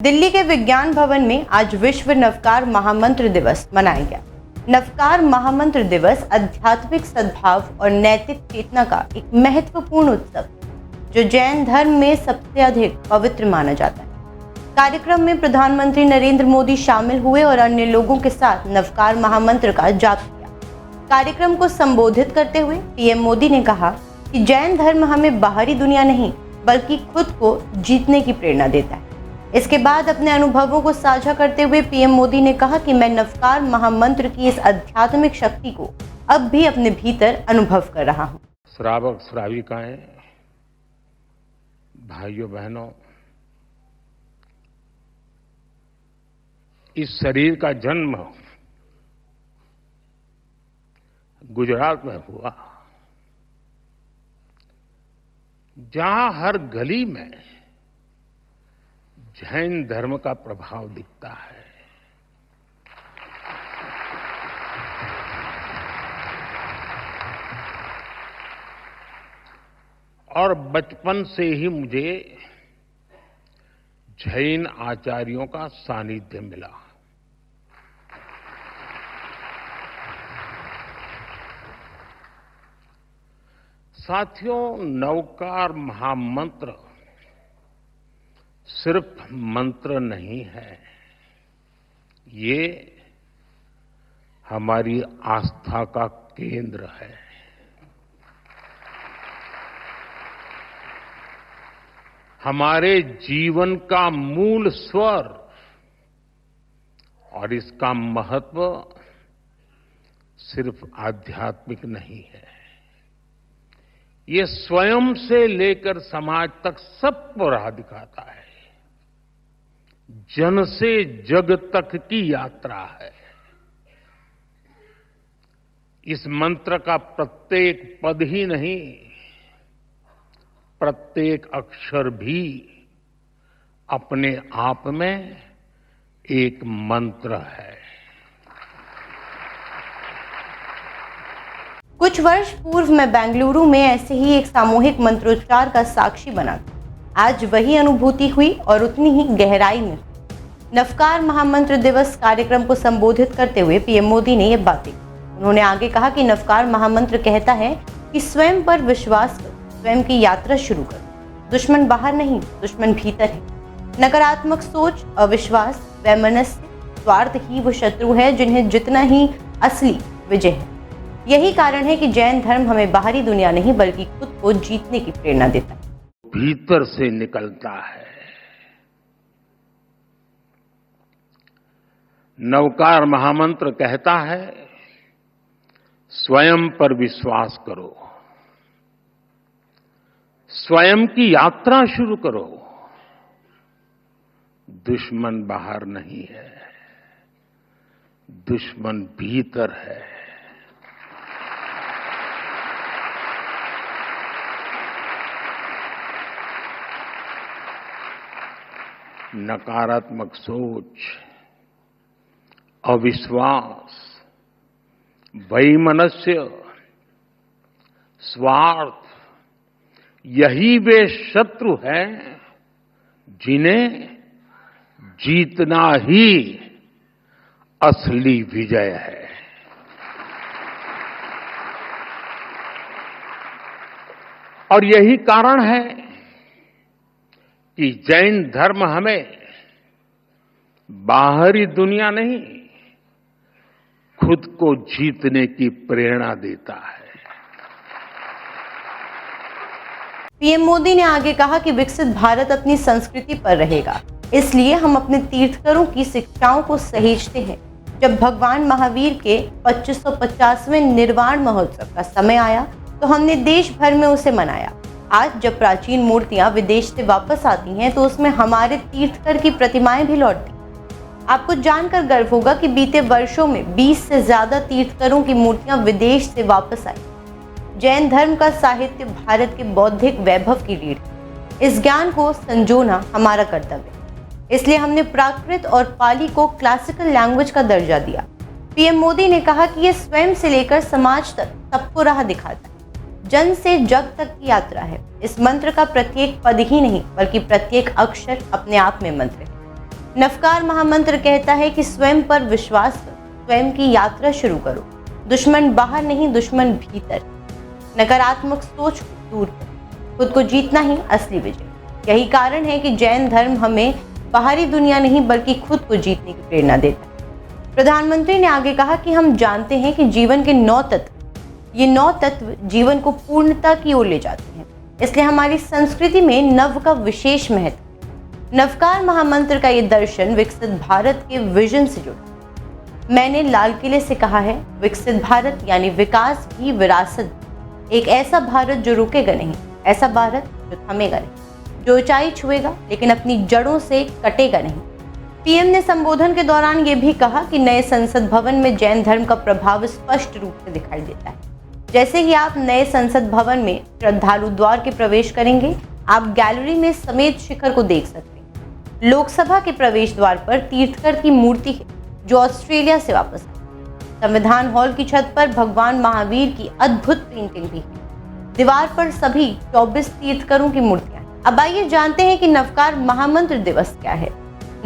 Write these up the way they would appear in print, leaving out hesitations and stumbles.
दिल्ली के विज्ञान भवन में आज विश्व नवकार महामंत्र दिवस मनाया गया। नवकार महामंत्र दिवस आध्यात्मिक सद्भाव और नैतिक चेतना का एक महत्वपूर्ण उत्सव जो जैन धर्म में सबसे अधिक पवित्र माना जाता है। कार्यक्रम में प्रधानमंत्री नरेंद्र मोदी शामिल हुए और अन्य लोगों के साथ नवकार महामंत्र का जाप किया। कार्यक्रम को संबोधित करते हुए पीएम मोदी ने कहा कि जैन धर्म हमें बाहरी दुनिया नहीं बल्कि खुद को जीतने की प्रेरणा देता है। इसके बाद अपने अनुभवों को साझा करते हुए पीएम मोदी ने कहा कि मैं नवकार महामंत्र की इस आध्यात्मिक शक्ति को अब भी अपने भीतर अनुभव कर रहा हूं। श्रावक श्राविकाएं, भाइयों बहनों, इस शरीर का जन्म गुजरात में हुआ, जहां हर गली में जैन धर्म का प्रभाव दिखता है। और बचपन से ही मुझे जैन आचार्यों का सानिध्य मिला। साथियों, नवकार महामंत्र सिर्फ मंत्र नहीं है, ये हमारी आस्था का केंद्र है। हमारे जीवन का मूल स्वर, और इसका महत्व सिर्फ आध्यात्मिक नहीं है, ये स्वयं से लेकर समाज तक सबको राह दिखाता है। जन से जग तक की यात्रा है। इस मंत्र का प्रत्येक पद ही नहीं, प्रत्येक अक्षर भी अपने आप में एक मंत्र है। कुछ वर्ष पूर्व मैं बेंगलुरु में ऐसे ही एक सामूहिक मंत्रोच्चार का साक्षी बना था। आज वही अनुभूति हुई और उतनी ही गहराई में। नवकार महामंत्र दिवस कार्यक्रम को संबोधित करते हुए पीएम मोदी ने ये बातें। उन्होंने आगे कहा कि नवकार महामंत्र कहता है कि स्वयं पर विश्वास करो, स्वयं की यात्रा शुरू करो। दुश्मन बाहर नहीं, दुश्मन भीतर है। नकारात्मक सोच, अविश्वास, वैमनस्य, स्वार्थ ही वो शत्रु है जिन्हें जितना ही असली विजय है। यही कारण है कि जैन धर्म हमें बाहरी दुनिया नहीं बल्कि खुद को जीतने की प्रेरणा देता है। भीतर से निकलता है। नवकार महामंत्र कहता है, स्वयं पर विश्वास करो, स्वयं की यात्रा शुरू करो। दुश्मन बाहर नहीं है, दुश्मन भीतर है। नकारात्मक सोच, अविश्वास, वैमनस्य, स्वार्थ, यही वे शत्रु हैं जिन्हें जीतना ही असली विजय है। और यही कारण है कि जैन धर्म हमें बाहरी दुनिया नहीं, खुद को जीतने की प्रेरणा देता है। पीएम मोदी ने आगे कहा कि विकसित भारत अपनी संस्कृति पर रहेगा, इसलिए हम अपने तीर्थंकरों की शिक्षाओं को सहेजते हैं। जब भगवान महावीर के 2550वें निर्वाण महोत्सव का समय आया तो हमने देश भर में उसे मनाया। आज जब प्राचीन मूर्तियां विदेश से वापस आती हैं तो उसमें हमारे तीर्थंकर की प्रतिमाएं भी लौटती। आपको जानकर गर्व होगा कि बीते वर्षों में 20 से ज्यादा तीर्थंकरों की मूर्तियां विदेश से वापस आई। जैन धर्म का साहित्य भारत के बौद्धिक वैभव की रीढ़ है। इस ज्ञान को संजोना हमारा कर्तव्य है। इसलिए हमने प्राकृत और पाली को क्लासिकल लैंग्वेज का दर्जा दिया। पीएम मोदी ने कहा कि ये स्वयं से लेकर समाज तक सबको राह दिखाता है। जन से जग तक की यात्रा है। इस मंत्र का प्रत्येक पद ही नहीं बल्कि प्रत्येक अक्षर अपने आप में मंत्र है। नवकार महामंत्र कहता है कि स्वयं पर विश्वास करो, स्वयं की यात्रा शुरू करो। दुश्मन बाहर नहीं, दुश्मन भीतर। नकारात्मक सोच को दूर करो, खुद को जीतना ही असली विजय। यही कारण है कि जैन धर्म हमें बाहरी दुनिया नहीं बल्कि खुद को जीतने की प्रेरणा देता है। प्रधानमंत्री ने आगे कहा कि हम जानते हैं कि जीवन के 9 तत्व, ये 9 तत्व जीवन को पूर्णता की ओर ले जाते हैं, इसलिए हमारी संस्कृति में नव का विशेष महत्व। नवकार महामंत्र का ये दर्शन विकसित भारत के विजन से जुड़ा। मैंने लाल किले से कहा है, विकसित भारत यानी विकास भी विरासत, एक ऐसा भारत जो रुकेगा नहीं, ऐसा भारत जो थमेगा नहीं, जो ऊंचाई छुएगा लेकिन अपनी जड़ों से कटेगा नहीं। पीएम ने संबोधन के दौरान ये भी कहा कि नए संसद भवन में जैन धर्म का प्रभाव स्पष्ट रूप से दिखाई देता है। जैसे ही आप नए संसद भवन में श्रद्धालु द्वार के प्रवेश करेंगे, आप गैलरी में समेत शिखर को देख सकते हैं। लोकसभा के प्रवेश द्वार पर तीर्थकर की मूर्ति है जो ऑस्ट्रेलिया से वापस आई। संविधान हॉल की छत पर भगवान महावीर की अद्भुत पेंटिंग भी है। दीवार पर सभी 24 तीर्थकरों की मूर्तियां। अब आइए जानते हैं कि नवकार महामंत्र दिवस क्या है।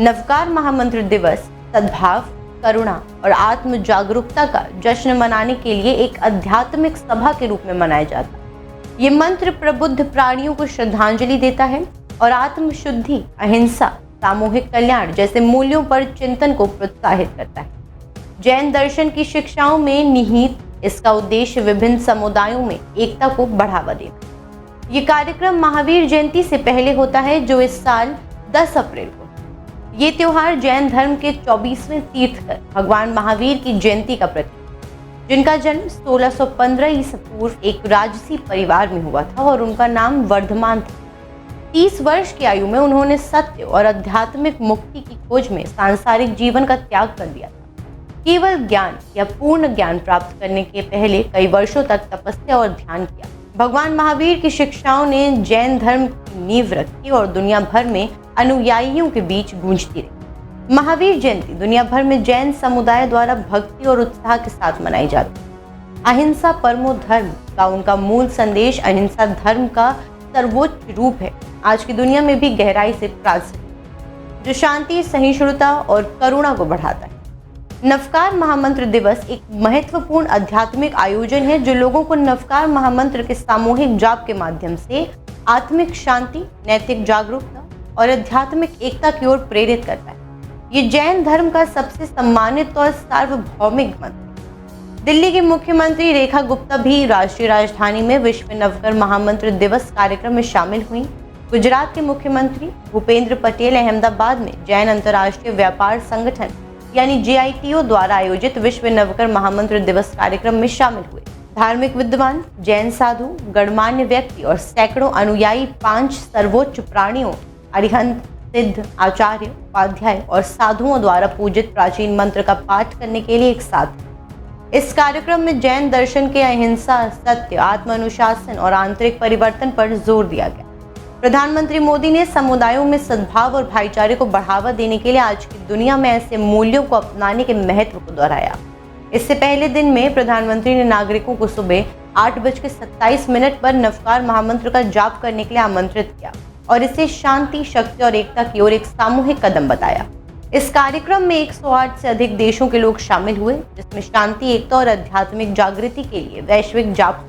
नवकार महामंत्र दिवस सद्भाव, करुणा और आत्म जागरूकता का जश्न मनाने के लिए एक आध्यात्मिक सभा के रूप में मनाया जाता है। ये मंत्र प्रबुद्ध प्राणियों को श्रद्धांजलि देता है और आत्म शुद्धि, अहिंसा, सामूहिक कल्याण जैसे मूल्यों पर चिंतन को प्रोत्साहित करता है। जैन दर्शन की शिक्षाओं में निहित इसका उद्देश्य विभिन्न समुदायों में एकता को बढ़ावा देना। ये कार्यक्रम महावीर जयंती से पहले होता है जो इस साल 10 अप्रैल को। ये त्योहार जैन धर्म के 24वें तीर्थकर भगवान महावीर की जयंती का प्रतीक, जिनका जन्म 1615 ईसा पूर्व एक राजसी परिवार में हुआ था और उनका नाम वर्धमान था। 30 वर्ष की आयु में उन्होंने सत्य और आध्यात्मिक मुक्ति की खोज में सांसारिक जीवन का त्याग कर दिया था। केवल ज्ञान या पूर्ण ज्ञान प्राप्त करने के पहले कई वर्षों तक तपस्या और ध्यान किया। भगवान महावीर की शिक्षाओं ने जैन धर्म की नींव रखी और दुनिया भर में अनुयायियों के बीच गूंजती रही। महावीर जयंती दुनिया भर में जैन समुदाय द्वारा भक्ति और उत्साह के साथ मनाई जाती है। अहिंसा परमो धर्म का उनका मूल संदेश अहिंसा धर्म का सर्वोच्च रूप है, आज की दुनिया में भी गहराई से प्रासंगिक, जो शांति, सहिष्णुता और करुणा को बढ़ाता है। नवकार महामंत्र दिवस एक महत्वपूर्ण आध्यात्मिक आयोजन है जो लोगों को नवकार महामंत्र के सामूहिक जाप के माध्यम से आत्मिक शांति, नैतिक जागरूकता और आध्यात्मिक एकता की ओर प्रेरित करता है। ये जैन धर्म का सबसे सम्मानित और सार्वभौमिक मंत्र। दिल्ली की मुख्यमंत्री रेखा गुप्ता भी राष्ट्रीय राजधानी में विश्व नवकार महामंत्र दिवस कार्यक्रम में शामिल हुई। गुजरात के मुख्यमंत्री भूपेंद्र पटेल अहमदाबाद में जैन अंतर्राष्ट्रीय व्यापार संगठन यानी JITO द्वारा आयोजित विश्व नवकार महामंत्र दिवस कार्यक्रम में शामिल हुए। धार्मिक विद्वान, जैन साधु, गणमान्य व्यक्ति और सैकड़ों अनुयायी 5 सर्वोच्च प्राणियों अरिहंत, सिद्ध, आचार्य, उपाध्याय और साधुओं द्वारा पूजित प्राचीन मंत्र का पाठ करने के लिए एक साथ। इस कार्यक्रम में जैन दर्शन के अहिंसा, सत्य, आत्म अनुशासन और आंतरिक परिवर्तन पर जोर दिया गया। प्रधानमंत्री मोदी ने समुदायों में सद्भाव और भाईचारे को बढ़ावा देने के लिए आज की दुनिया में ऐसे मूल्यों को अपनाने के महत्व को दोहराया। इससे पहले दिन में प्रधानमंत्री ने नागरिकों को सुबह 8:27 पर नवकार महामंत्र का जाप करने के लिए आमंत्रित किया और इसे शांति, शक्ति और एकता की ओर एक सामूहिक कदम बताया। इस कार्यक्रम में 108 से अधिक देशों के लोग शामिल हुए, जिसमें शांति, एकता और आध्यात्मिक जागृति के लिए वैश्विक जाप।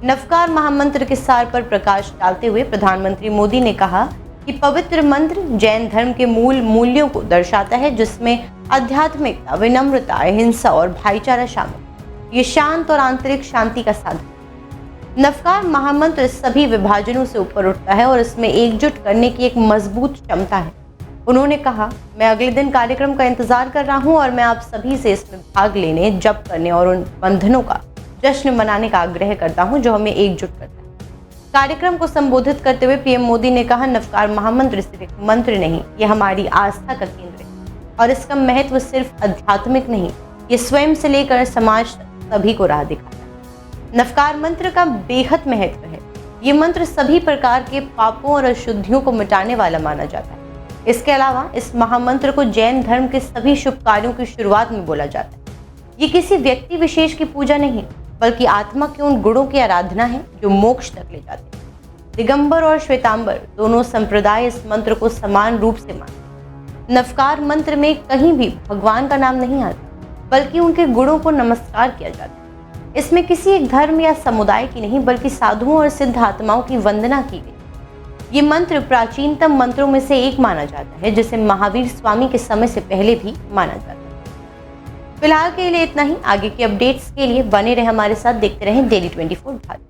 नवकार महामंत्र के सार पर प्रकाश डालते हुए प्रधानमंत्री मोदी ने कहा कि पवित्र मंत्र जैन धर्म के मूल मूल्यों को दर्शाता है, जिसमें आध्यात्मिकता, विनम्रता, अहिंसा और भाईचारा शामिल। ये शांत और आंतरिक शांति का साधन। नवकार महामंत्र सभी विभाजनों से ऊपर उठता है और इसमें एकजुट करने की एक मजबूत क्षमता है। उन्होंने कहा, मैं अगले दिन कार्यक्रम का इंतजार कर रहा हूं और मैं आप सभी से इसमें भाग लेने, जप करने और उन बंधनों का जश्न मनाने का आग्रह करता हूं जो हमें एकजुट करता है। कार्यक्रम को संबोधित करते हुए पीएम मोदी ने कहा, नवकार महामंत्र सिर्फ एक मंत्र नहीं, ये हमारी आस्था का केंद्र है और इसका महत्व सिर्फ आध्यात्मिक नहीं, ये स्वयं से लेकर समाज सभी को राह दिखाता है। नवकार मंत्र का बेहद महत्व है। ये मंत्र सभी प्रकार के पापों और अशुद्धियों को मिटाने वाला माना जाता है। इसके अलावा इस महामंत्र को जैन धर्म के सभी शुभ कार्यों की शुरुआत में बोला जाता है। ये किसी व्यक्ति विशेष की पूजा नहीं, बल्कि आत्मा के उन गुणों की आराधना है जो मोक्ष तक ले जाते हैं। दिगंबर और श्वेतांबर दोनों संप्रदाय इस मंत्र को समान रूप से मानते हैं। नवकार मंत्र में कहीं भी भगवान का नाम नहीं आता, बल्कि उनके गुणों को नमस्कार किया जाता है। इसमें किसी एक धर्म या समुदाय की नहीं, बल्कि साधुओं और सिद्ध आत्माओं की वंदना की गई। ये मंत्र प्राचीनतम मंत्रों में से एक माना जाता है, जिसे महावीर स्वामी के समय से पहले भी माना जाता है। फिलहाल के लिए इतना ही। आगे के अपडेट्स के लिए बने रहे हमारे साथ, देखते रहें डेली 24 भारत।